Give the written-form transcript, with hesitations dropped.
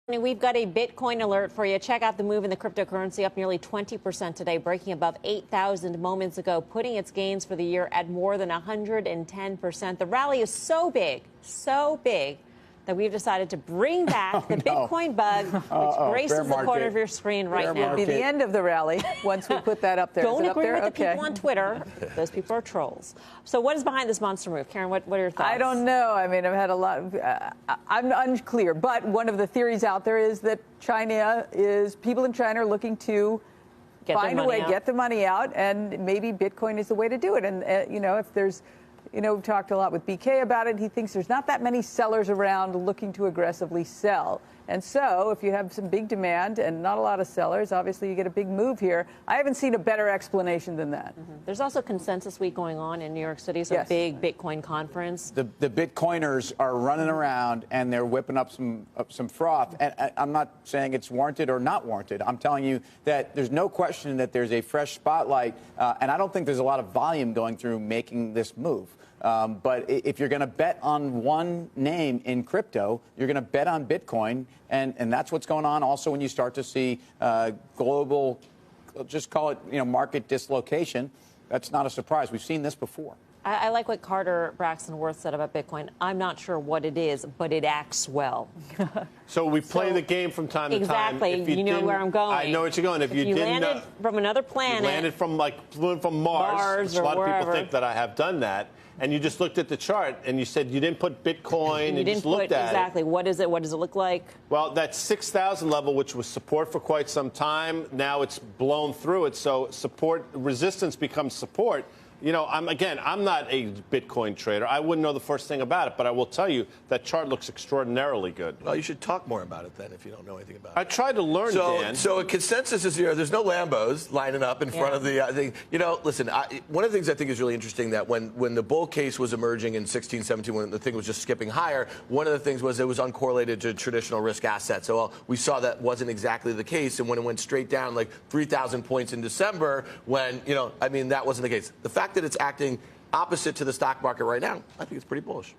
We've got a Bitcoin alert for you. Check out the move in the cryptocurrency, up nearly 20% today, breaking above 8,000 moments ago, putting its gains for the year at more than 110%. The rally is so big, that we've decided to bring back the Bitcoin bug, which graces the corner of your screen right now. It'll be the end of the rally once we put that up there. Don't agree with the Okay. people on Twitter. Those people are trolls. So what is behind this monster move? Karen, what are your thoughts? I don't know. I mean, I've had a lot of, I'm unclear. But one of the theories out there is that people in China are looking to find a way, get the money out, and maybe Bitcoin is the way to do it. And, if there's, we've talked a lot with BK about it. He thinks there's not that many sellers around looking to aggressively sell. And so if you have some big demand and not a lot of sellers, obviously you get a big move here. I haven't seen a better explanation than that. Mm-hmm. There's also Consensus Week going on in New York City, so a big Bitcoin conference. The Bitcoiners are running around and they're whipping up some froth. And I'm not saying it's warranted or not warranted. I'm telling you that there's no question that there's a fresh spotlight, and I don't think there's a lot of volume going through making this move. But if you're going to bet on one name in crypto, you're going to bet on Bitcoin. And that's what's going on also when you start to see global, just call it, market dislocation. That's not a surprise. We've seen this before. I like what Carter Braxton Worth said about Bitcoin. I'm not sure what it is, but it acts well. So we play the game from time to time. Exactly. You know where I'm going. I know what you're going. If you landed from another planet, you landed from flew from Mars, which a lot of people think that I have done that. And you just looked at the chart and you said you didn't put Bitcoin and just looked at it. Exactly. What is it? What does it look like? Well, that 6,000 level, which was support for quite some time, now it's blown through it. So resistance becomes support. I'm not a Bitcoin trader. I wouldn't know the first thing about it, but I will tell you that chart looks extraordinarily good. Well, you should talk more about it then if you don't know anything about it. I tried to learn, Dan. So a consensus is here. There's no Lambos lining up in front of the thing. Listen, one of the things I think is really interesting that when the bull case was emerging in 16, 17, when the thing was just skipping higher, one of the things was it was uncorrelated to traditional risk assets. So we saw that wasn't exactly the case. And when it went straight down like 3,000 points in December, when, that wasn't the case. The fact that it's acting opposite to the stock market right now, I think it's pretty bullish.